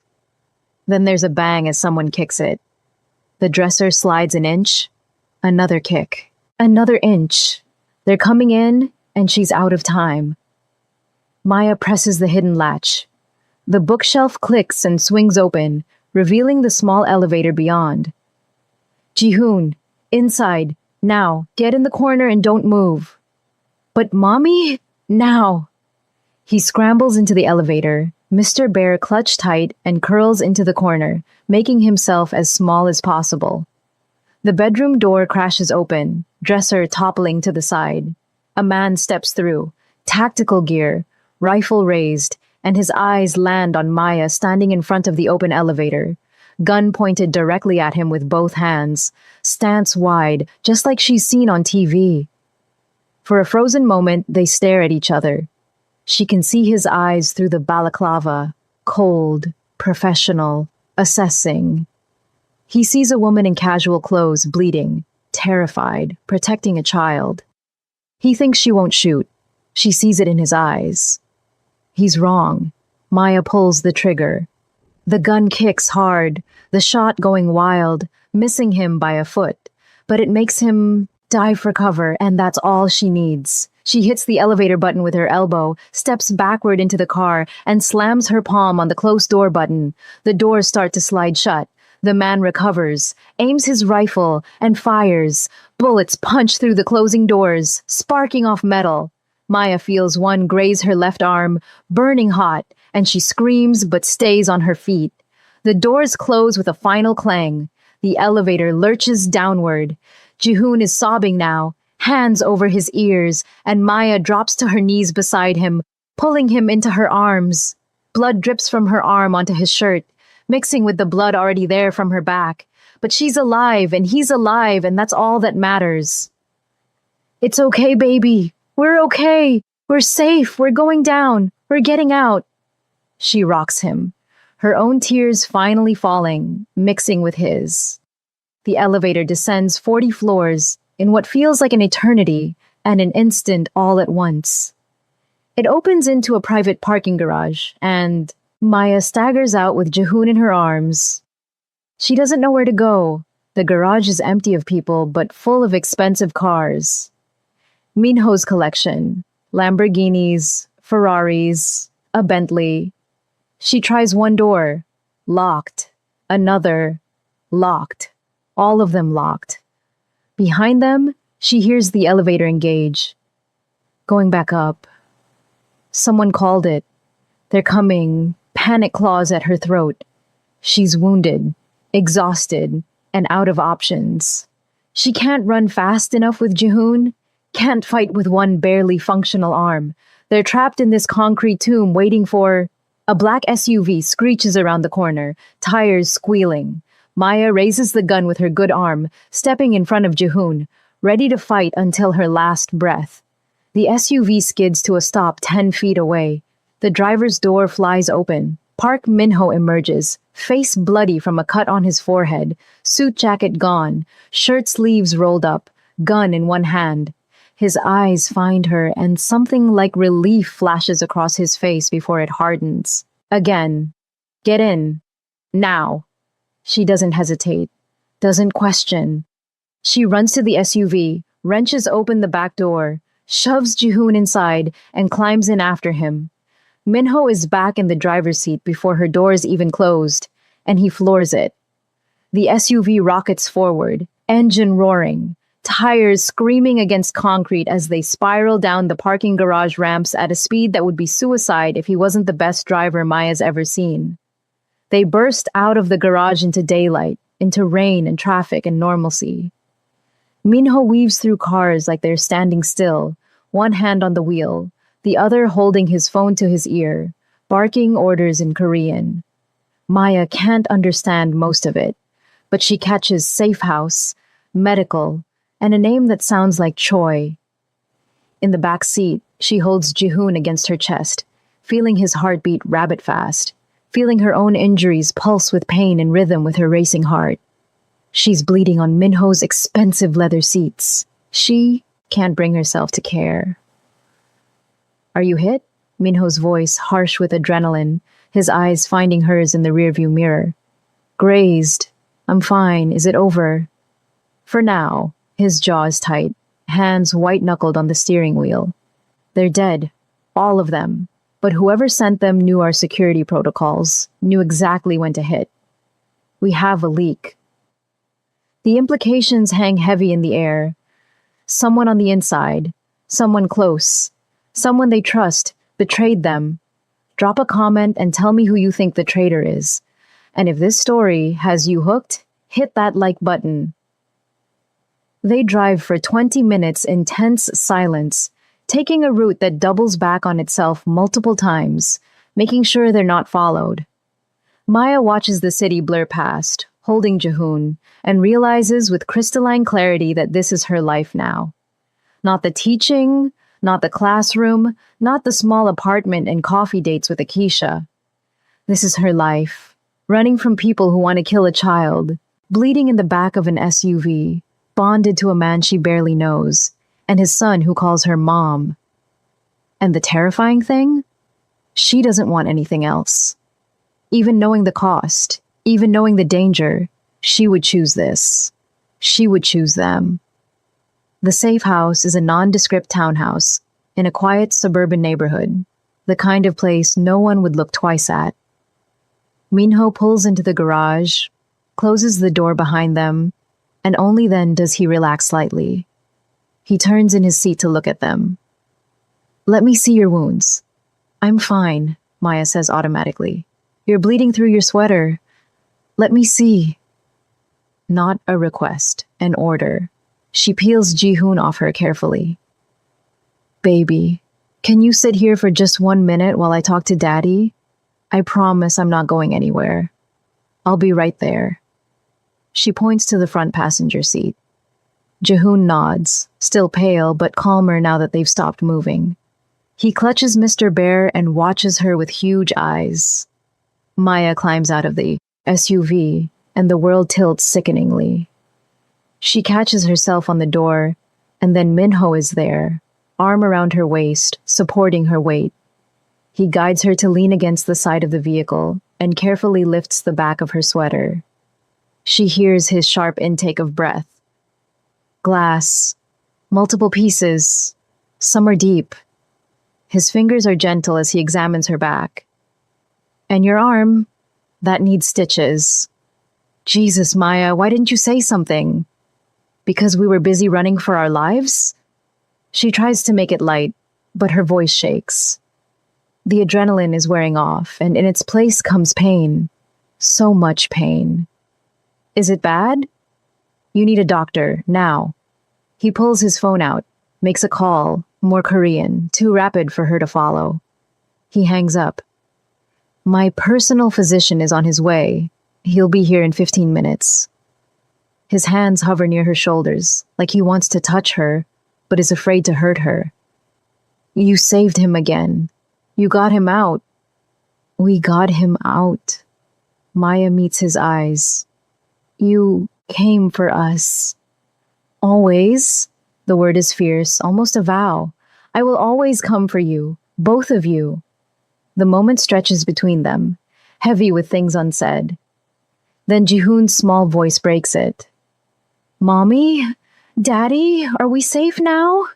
Then there's a bang as someone kicks it. The dresser slides an inch. Another kick. Another inch. They're coming in, and she's out of time. Maya presses the hidden latch. The bookshelf clicks and swings open, revealing the small elevator beyond. Jihoon, inside. Now, get in the corner and don't move. But Mommy? Now. He scrambles into the elevator, Mr. Bear clutched tight and curls into the corner, making himself as small as possible. The bedroom door crashes open, dresser toppling to the side. A man steps through, tactical gear, rifle raised, and his eyes land on Maya standing in front of the open elevator, gun pointed directly at him with both hands, stance wide, just like she's seen on TV. For a frozen moment, they stare at each other. She can see his eyes through the balaclava, cold, professional, assessing. He sees a woman in casual clothes, bleeding, terrified, protecting a child. He thinks she won't shoot. She sees it in his eyes. He's wrong. Maya pulls the trigger. The gun kicks hard, the shot going wild, missing him by a foot. But it makes him dive for cover, and that's all she needs. She hits the elevator button with her elbow, steps backward into the car, and slams her palm on the close door button. The doors start to slide shut. The man recovers, aims his rifle, and fires. Bullets punch through the closing doors, sparking off metal. Maya feels one graze her left arm, burning hot, and she screams but stays on her feet. The doors close with a final clang. The elevator lurches downward. Jihoon is sobbing now, hands over his ears, and Maya drops to her knees beside him, pulling him into her arms. Blood drips from her arm onto his shirt, mixing with the blood already there from her back. But she's alive, and he's alive, and that's all that matters. It's okay, baby. We're okay. We're safe. We're going down. We're getting out. She rocks him, her own tears finally falling, mixing with his. The elevator descends 40 floors in what feels like an eternity and an instant all at once. It opens into a private parking garage, and Maya staggers out with Jihoon in her arms. She doesn't know where to go. The garage is empty of people, but full of expensive cars. Minho's collection, Lamborghinis, Ferraris, a Bentley. She tries one door, locked. Another, locked. All of them locked. Behind them, she hears the elevator engage. Going back up. Someone called it. They're coming, panic claws at her throat. She's wounded, exhausted, and out of options. She can't run fast enough with Jihoon, can't fight with one barely functional arm. They're trapped in this concrete tomb waiting for... A black SUV screeches around the corner, tires squealing. Maya raises the gun with her good arm, stepping in front of Jihoon, ready to fight until her last breath. The SUV skids to a stop 10 feet away. The driver's door flies open. Park Minho emerges, face bloody from a cut on his forehead, suit jacket gone, shirt sleeves rolled up, gun in one hand. His eyes find her, and something like relief flashes across his face before it hardens. Again. Get in. Now. She doesn't hesitate, doesn't question. She runs to the SUV, wrenches open the back door, shoves Jihoon inside, and climbs in after him. Minho is back in the driver's seat before her doors even closed, and he floors it. The SUV rockets forward, engine roaring, tires screaming against concrete as they spiral down the parking garage ramps at a speed that would be suicide if he wasn't the best driver Maya's ever seen. They burst out of the garage into daylight, into rain and traffic and normalcy. Minho weaves through cars like they're standing still, one hand on the wheel, the other holding his phone to his ear, barking orders in Korean. Maya can't understand most of it, but she catches safe house, medical, and a name that sounds like Choi. In the back seat, she holds Jihoon against her chest, feeling his heartbeat rabbit fast, feeling her own injuries pulse with pain and rhythm with her racing heart. She's bleeding on Minho's expensive leather seats. She can't bring herself to care. Are you hit? Minho's voice harsh with adrenaline, his eyes finding hers in the rearview mirror. Grazed. I'm fine. Is it over? For now. His jaws tight, hands white-knuckled on the steering wheel. They're dead. All of them. But whoever sent them knew our security protocols, knew exactly when to hit. We have a leak. The implications hang heavy in the air. Someone on the inside, someone close, someone they trust, betrayed them. Drop a comment and tell me who you think the traitor is. And if this story has you hooked, hit that like button. They drive for 20 minutes in tense silence, taking a route that doubles back on itself multiple times, making sure they're not followed. Maya watches the city blur past, holding Jihoon, and realizes with crystalline clarity that this is her life now. Not the teaching, not the classroom, not the small apartment and coffee dates with Akeisha. This is her life, running from people who want to kill a child, bleeding in the back of an SUV, bonded to a man she barely knows, and his son who calls her mom. And the terrifying thing? She doesn't want anything else. Even knowing the cost, even knowing the danger, she would choose this. She would choose them. The safe house is a nondescript townhouse in a quiet suburban neighborhood, the kind of place no one would look twice at. Minho pulls into the garage, closes the door behind them, and only then does he relax slightly. He turns in his seat to look at them. Let me see your wounds. I'm fine, Maya says automatically. You're bleeding through your sweater. Let me see. Not a request, an order. She peels Jihoon off her carefully. Baby, can you sit here for just 1 minute while I talk to Daddy? I promise I'm not going anywhere. I'll be right there. She points to the front passenger seat. Jihoon nods, still pale but calmer now that they've stopped moving. He clutches Mr. Bear and watches her with huge eyes. Maya climbs out of the SUV, and the world tilts sickeningly. She catches herself on the door, and then Minho is there, arm around her waist, supporting her weight. He guides her to lean against the side of the vehicle and carefully lifts the back of her sweater. She hears his sharp intake of breath. Glass. Multiple pieces. Some are deep. His fingers are gentle as he examines her back. And your arm, that needs stitches. Jesus, Maya, why didn't you say something? Because we were busy running for our lives? She tries to make it light, but her voice shakes. The adrenaline is wearing off, and in its place comes pain. So much pain. Is it bad? You need a doctor, now. He pulls his phone out, makes a call, more Korean, too rapid for her to follow. He hangs up. My personal physician is on his way. He'll be here in 15 minutes. His hands hover near her shoulders, like he wants to touch her, but is afraid to hurt her. You saved him again. You got him out. We got him out. Maya meets his eyes. You came for us. Always. The word is fierce, almost a vow. I will always come for you, both of you. The moment stretches between them, heavy with things unsaid. Then Jihoon's small voice breaks it. Mommy? Daddy? Are we safe now?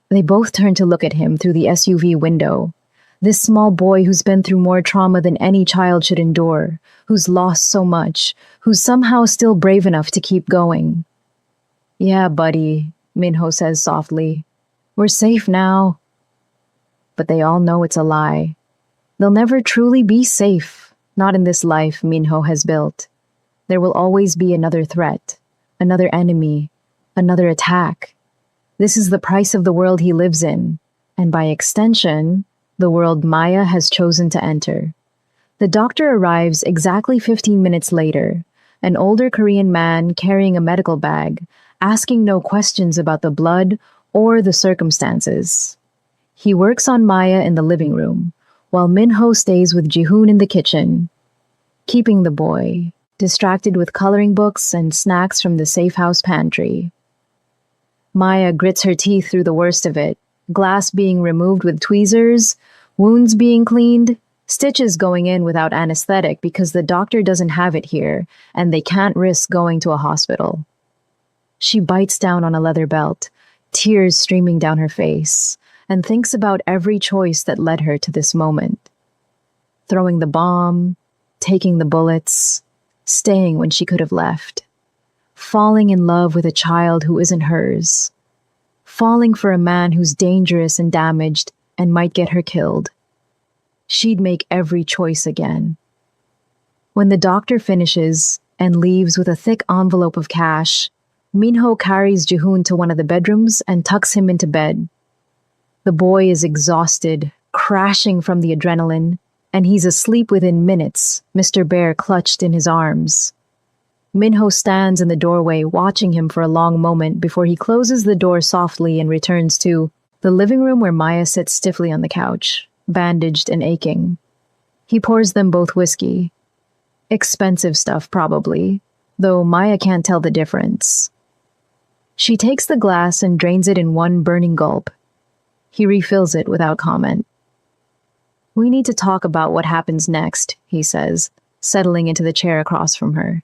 They both turn to look at him through the SUV window. This small boy who's been through more trauma than any child should endure, who's lost so much, who's somehow still brave enough to keep going. Yeah, buddy, Minho says softly. We're safe now. But they all know it's a lie. They'll never truly be safe, not in this life Minho has built. There will always be another threat, another enemy, another attack. This is the price of the world he lives in, and by extension, the world Maya has chosen to enter. The doctor arrives exactly 15 minutes later, an older Korean man carrying a medical bag, asking no questions about the blood or the circumstances. He works on Maya in the living room, while Minho stays with Jihoon in the kitchen, keeping the boy distracted with coloring books and snacks from the safe house pantry. Maya grits her teeth through the worst of it, glass being removed with tweezers, wounds being cleaned, stitches going in without anesthetic because the doctor doesn't have it here and they can't risk going to a hospital. She bites down on a leather belt, tears streaming down her face, and thinks about every choice that led her to this moment. Throwing the bomb, taking the bullets, staying when she could have left, falling in love with a child who isn't hers, falling for a man who's dangerous and damaged and might get her killed. She'd make every choice again. When the doctor finishes and leaves with a thick envelope of cash, Minho carries Jihoon to one of the bedrooms and tucks him into bed. The boy is exhausted, crashing from the adrenaline, and he's asleep within minutes, Mr. Bear clutched in his arms. Minho stands in the doorway watching him for a long moment before he closes the door softly and returns to the living room where Maya sits stiffly on the couch, bandaged and aching. He pours them both whiskey. Expensive stuff, probably, though Maya can't tell the difference. She takes the glass and drains it in one burning gulp. He refills it without comment. "We need to talk about what happens next," he says, settling into the chair across from her.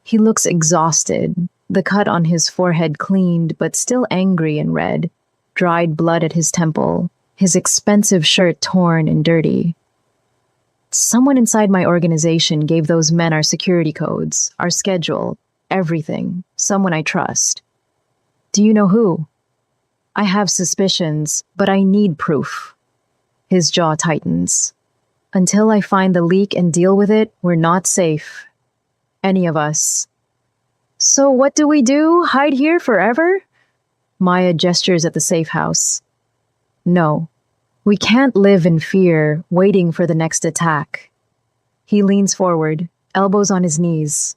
He looks exhausted, the cut on his forehead cleaned but still angry and red, dried blood at his temple, his expensive shirt torn and dirty. "Someone inside my organization gave those men our security codes, our schedule, everything, someone I trust. Do you know who? I have suspicions, but I need proof." His jaw tightens. "Until I find the leak and deal with it, we're not safe. Any of us." "So what do we do? Hide here forever?" Maya gestures at the safe house. "No, we can't live in fear, waiting for the next attack." He leans forward, elbows on his knees.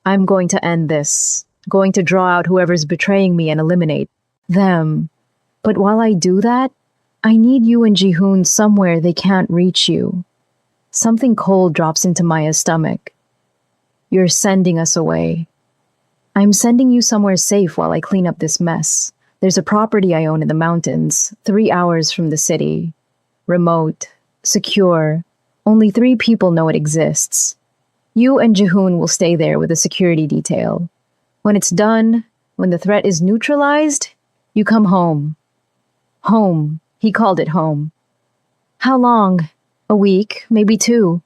"I'm going to end this, going to draw out whoever's betraying me and eliminate them. But while I do that, I need you and Jihoon somewhere they can't reach you." Something cold drops into Maya's stomach. "You're sending us away." "I'm sending you somewhere safe while I clean up this mess. There's a property I own in the mountains, 3 hours from the city. Remote, secure, only 3 people know it exists. You and Jihoon will stay there with a security detail. When it's done, when the threat is neutralized, you come home." Home. He called it home. "How long? A week, maybe 2.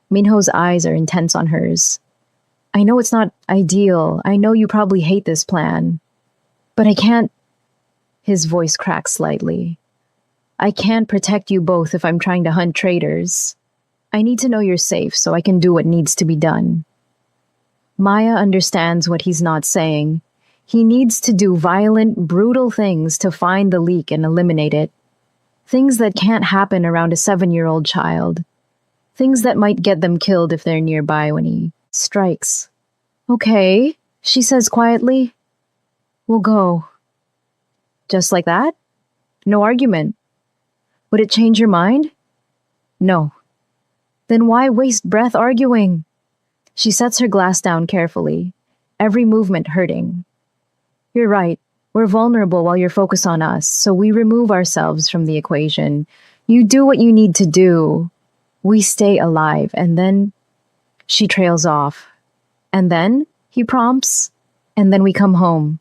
Minho's eyes are intense on hers. "I know it's not ideal. I know you probably hate this plan. But I can't—" His voice cracks slightly. "I can't protect you both if I'm trying to hunt traitors. I need to know you're safe so I can do what needs to be done." Maya understands what he's not saying. He needs to do violent, brutal things to find the leak and eliminate it. Things that can't happen around a 7-year-old child. Things that might get them killed if they're nearby when he strikes. "Okay," she says quietly. "We'll go." Just like that? No argument. Would it change your mind? No. Then why waste breath arguing? She sets her glass down carefully, every movement hurting. "You're right. We're vulnerable while you're focused on us, so we remove ourselves from the equation. You do what you need to do. We stay alive, and then—" She trails off. "And then?" he prompts. "And then we come home."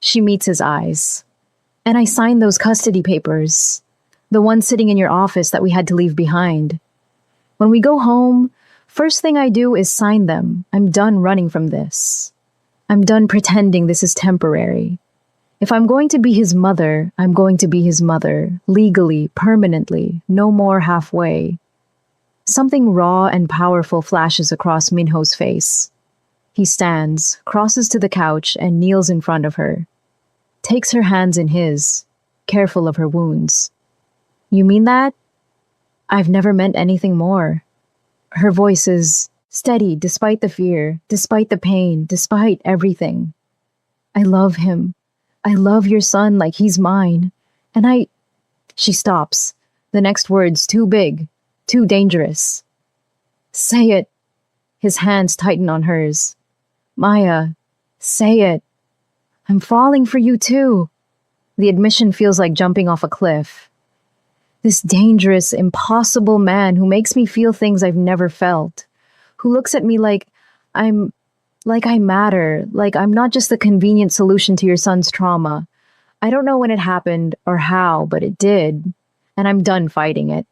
She meets his eyes. "And I signed those custody papers. The ones sitting in your office that we had to leave behind. When we go home, first thing I do is sign them. I'm done running from this. I'm done pretending this is temporary. If I'm going to be his mother, I'm going to be his mother, legally, permanently, no more halfway." Something raw and powerful flashes across Minho's face. He stands, crosses to the couch, and kneels in front of her. Takes her hands in his, careful of her wounds. "You mean that?" "I've never meant anything more." Her voice is steady despite the fear, despite the pain, despite everything. I love him. I love your son like he's mine. And I. She stops. The next word's too big, too dangerous. Say it. His hands tighten on hers. Maya, say it. I'm falling for you too. The admission feels like jumping off a cliff. This dangerous, impossible man who makes me feel things I've never felt, who looks at me like I matter, like I'm not just the convenient solution to your son's trauma. I don't know when it happened or how, but it did, and I'm done fighting it.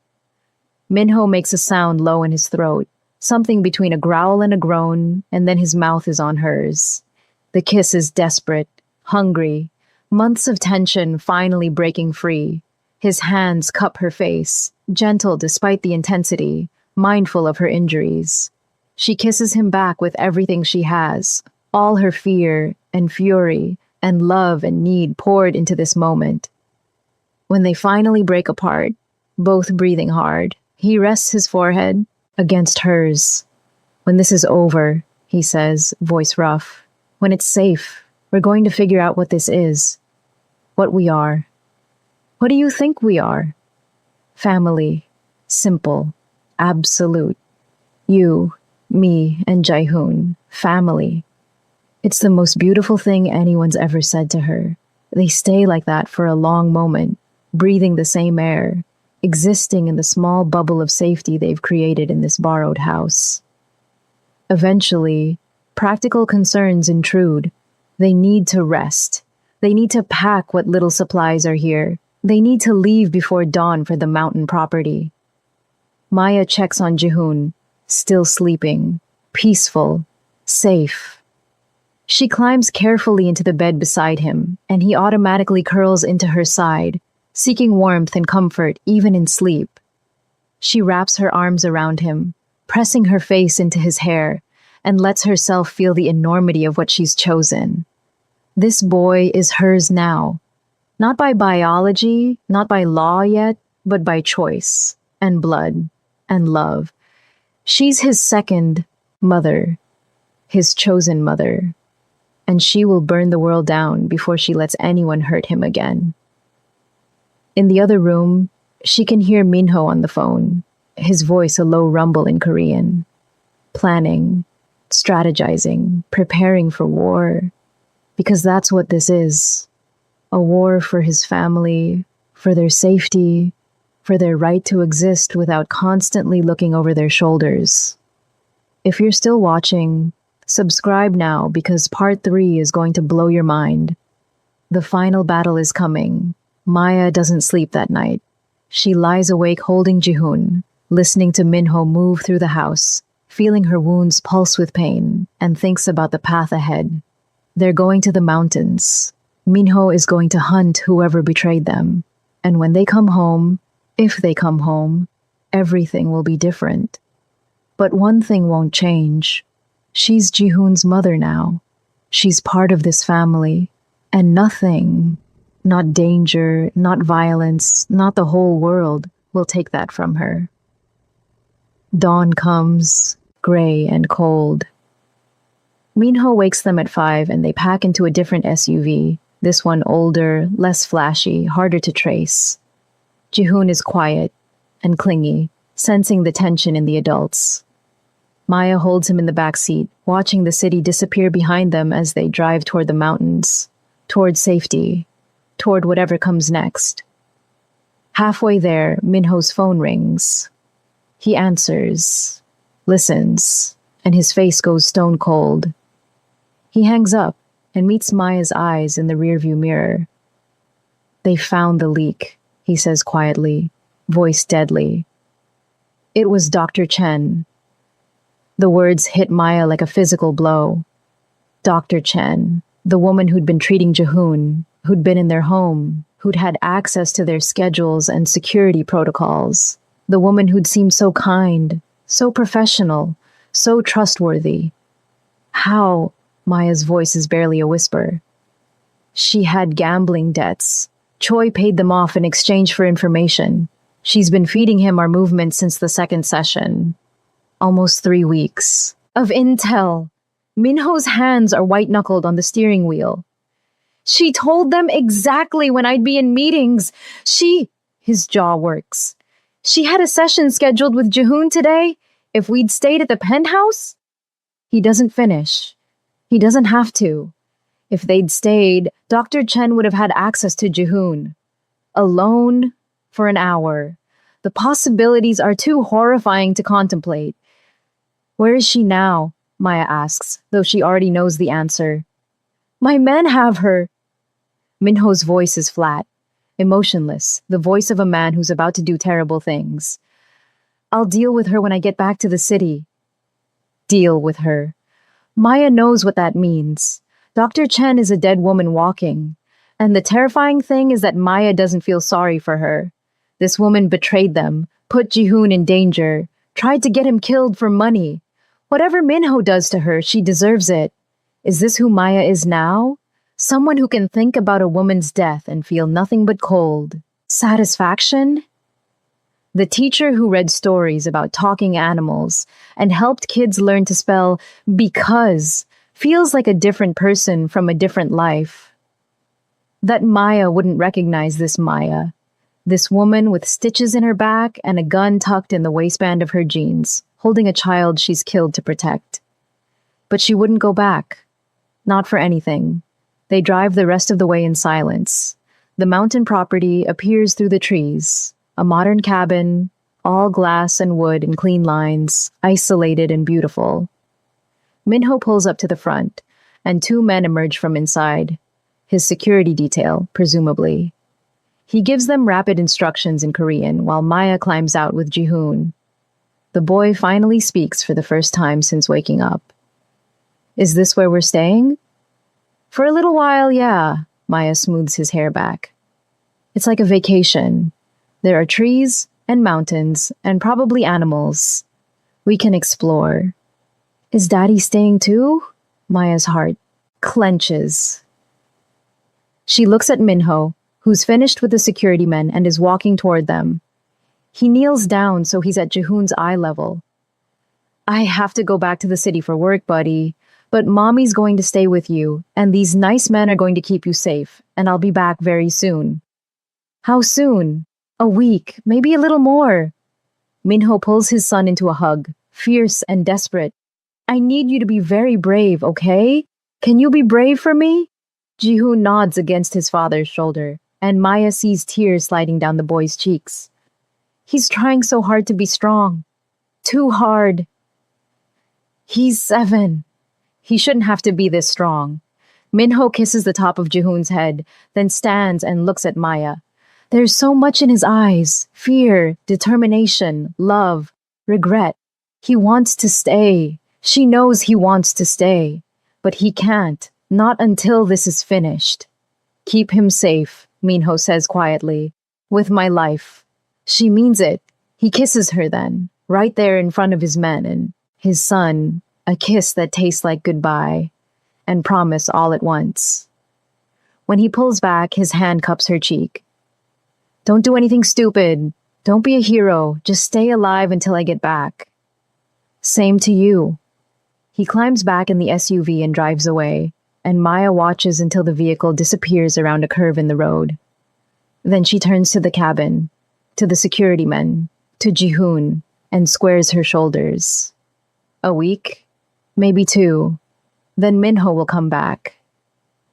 Minho makes a sound low in his throat, something between a growl and a groan, and then his mouth is on hers. The kiss is desperate, hungry, months of tension finally breaking free. His hands cup her face, gentle despite the intensity, mindful of her injuries. She kisses him back with everything she has, all her fear and fury and love and need poured into this moment. When they finally break apart, both breathing hard, he rests his forehead against hers. When this is over, he says, voice rough, when it's safe, we're going to figure out what this is, what we are. What do you think we are? Family, simple, absolute. You, me, and Jaehoon, family. It's the most beautiful thing anyone's ever said to her. They stay like that for a long moment, breathing the same air, existing in the small bubble of safety they've created in this borrowed house. Eventually, practical concerns intrude. They need to rest. They need to pack what little supplies are here. They need to leave before dawn for the mountain property. Maya checks on Jaehoon, still sleeping, peaceful, safe. She climbs carefully into the bed beside him, and he automatically curls into her side, seeking warmth and comfort even in sleep. She wraps her arms around him, pressing her face into his hair, and lets herself feel the enormity of what she's chosen. This boy is hers now. Not by biology, not by law yet, but by choice, and blood, and love. She's his second mother, his chosen mother, and she will burn the world down before she lets anyone hurt him again. In the other room, she can hear Minho on the phone, his voice a low rumble in Korean. Planning, strategizing, preparing for war, because that's what this is. A war for his family, for their safety, for their right to exist without constantly looking over their shoulders. If you're still watching, subscribe now because part 3 is going to blow your mind. The final battle is coming. Maya doesn't sleep that night. She lies awake holding Jaehoon, listening to Minho move through the house, feeling her wounds pulse with pain, and thinks about the path ahead. They're going to the mountains. Minho is going to hunt whoever betrayed them. And when they come home, if they come home, everything will be different. But one thing won't change. She's Jaehoon's mother now. She's part of this family. And nothing, not danger, not violence, not the whole world, will take that from her. Dawn comes, gray and cold. Minho wakes them at 5 and they pack into a different SUV. This one older, less flashy, harder to trace. Jaehoon is quiet and clingy, sensing the tension in the adults. Maya holds him in the back seat, watching the city disappear behind them as they drive toward the mountains, toward safety, toward whatever comes next. Halfway there, Minho's phone rings. He answers, listens, and his face goes stone cold. He hangs up and meets Maya's eyes in the rearview mirror. They found the leak, he says quietly, voice deadly. It was Dr. Chen. The words hit Maya like a physical blow. Dr. Chen, the woman who'd been treating Jaehoon, who'd been in their home, who'd had access to their schedules and security protocols. The woman who'd seemed so kind, so professional, so trustworthy. How? Maya's voice is barely a whisper. She had gambling debts. Choi paid them off in exchange for information. She's been feeding him our movements since the second session. Almost 3 weeks. Of intel. Minho's hands are white-knuckled on the steering wheel. She told them exactly when I'd be in meetings. His jaw works. She had a session scheduled with Jihoon today. If we'd stayed at the penthouse? He doesn't finish. He doesn't have to. If they'd stayed, Dr. Chen would have had access to Jihoon. Alone for an hour. The possibilities are too horrifying to contemplate. Where is she now? Maya asks, though she already knows the answer. My men have her. Minho's voice is flat, emotionless, the voice of a man who's about to do terrible things. I'll deal with her when I get back to the city. Deal with her. Maya knows what that means. Dr. Chen is a dead woman walking. And the terrifying thing is that Maya doesn't feel sorry for her. This woman betrayed them, put Jihoon in danger, tried to get him killed for money. Whatever Minho does to her, she deserves it. Is this who Maya is now? Someone who can think about a woman's death and feel nothing but cold. Satisfaction? The teacher who read stories about talking animals and helped kids learn to spell because feels like a different person from a different life. That Maya wouldn't recognize this Maya. This woman with stitches in her back and a gun tucked in the waistband of her jeans, holding a child she's killed to protect. But she wouldn't go back. Not for anything. They drive the rest of the way in silence. The mountain property appears through the trees. A modern cabin, all glass and wood in clean lines, isolated and beautiful. Minho pulls up to the front, and 2 men emerge from inside. His security detail, presumably. He gives them rapid instructions in Korean while Maya climbs out with Jihoon. The boy finally speaks for the first time since waking up. Is this where we're staying? For a little while, yeah, Maya smooths his hair back. It's like a vacation. There are trees and mountains and probably animals. We can explore. Is Daddy staying too? Maya's heart clenches. She looks at Minho, who's finished with the security men and is walking toward them. He kneels down so he's at Jihoon's eye level. I have to go back to the city for work, buddy, but Mommy's going to stay with you, and these nice men are going to keep you safe, and I'll be back very soon. How soon? A week, maybe a little more. Minho pulls his son into a hug, fierce and desperate. I need you to be very brave, okay? Can you be brave for me? Jihoon nods against his father's shoulder, and Maya sees tears sliding down the boy's cheeks. He's trying so hard to be strong. Too hard. He's 7. He shouldn't have to be this strong. Minho kisses the top of Jihoon's head, then stands and looks at Maya. There's so much in his eyes. Fear, determination, love, regret. He wants to stay. She knows he wants to stay. But he can't. Not until this is finished. Keep him safe, Minho says quietly. With my life. She means it. He kisses her then, right there in front of his men and his son, a kiss that tastes like goodbye, and promise all at once. When he pulls back, his hand cups her cheek. Don't do anything stupid. Don't be a hero. Just stay alive until I get back. Same to you. He climbs back in the SUV and drives away, and Maya watches until the vehicle disappears around a curve in the road. Then she turns to the cabin, to the security men, to Jihoon, and squares her shoulders. A week? Maybe 2. Then Minho will come back.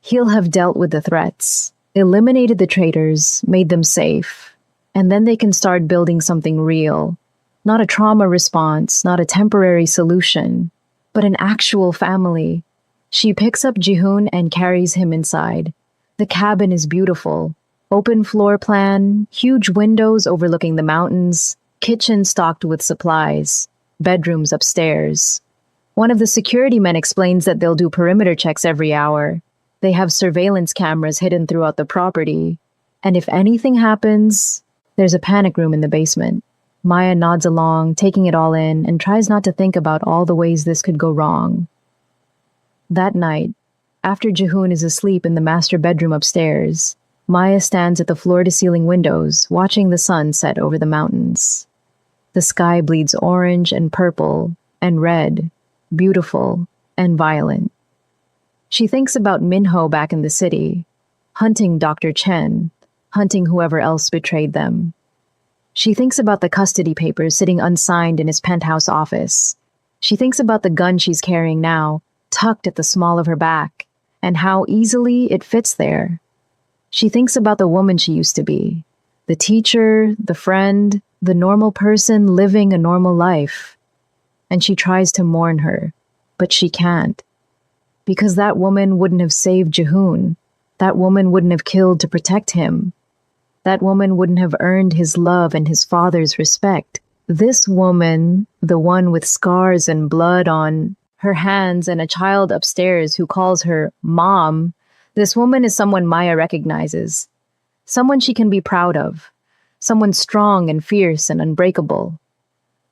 He'll have dealt with the threats, eliminated the traitors, made them safe, and then they can start building something real. Not a trauma response, not a temporary solution, but an actual family. She picks up Jihoon and carries him inside. The cabin is beautiful. Open floor plan, huge windows overlooking the mountains, kitchen stocked with supplies, bedrooms upstairs. One of the security men explains that they'll do perimeter checks every hour. They have surveillance cameras hidden throughout the property. And if anything happens, there's a panic room in the basement. Maya nods along, taking it all in, and tries not to think about all the ways this could go wrong. That night, after Jihoon is asleep in the master bedroom upstairs, Maya stands at the floor-to-ceiling windows, watching the sun set over the mountains. The sky bleeds orange and purple, and red, beautiful and violent. She thinks about Minho back in the city, hunting Dr. Chen, hunting whoever else betrayed them. She thinks about the custody papers sitting unsigned in his penthouse office. She thinks about the gun she's carrying now, tucked at the small of her back, and how easily it fits there. She thinks about the woman she used to be, the teacher, the friend, the normal person living a normal life. And she tries to mourn her, but she can't. Because that woman wouldn't have saved Jihoon. That woman wouldn't have killed to protect him. That woman wouldn't have earned his love and his father's respect. This woman, the one with scars and blood on her hands and a child upstairs who calls her Mom, this woman is someone Maya recognizes. Someone she can be proud of. Someone strong and fierce and unbreakable.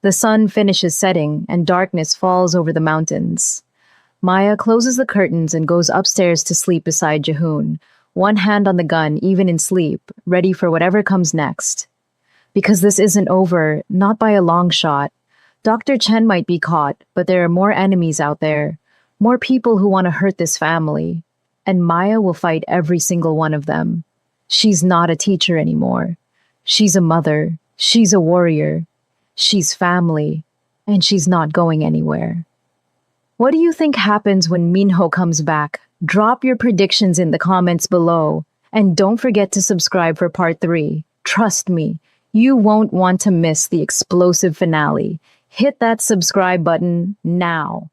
The sun finishes setting and darkness falls over the mountains. Maya closes the curtains and goes upstairs to sleep beside Jihoon, one hand on the gun even in sleep, ready for whatever comes next. Because this isn't over, not by a long shot. Dr. Chen might be caught, but there are more enemies out there, more people who want to hurt this family, and Maya will fight every single one of them. She's not a teacher anymore. She's a mother. She's a warrior. She's family, and she's not going anywhere. What do you think happens when Minho comes back? Drop your predictions in the comments below, and don't forget to subscribe for part 3. Trust me, you won't want to miss the explosive finale. Hit that subscribe button now.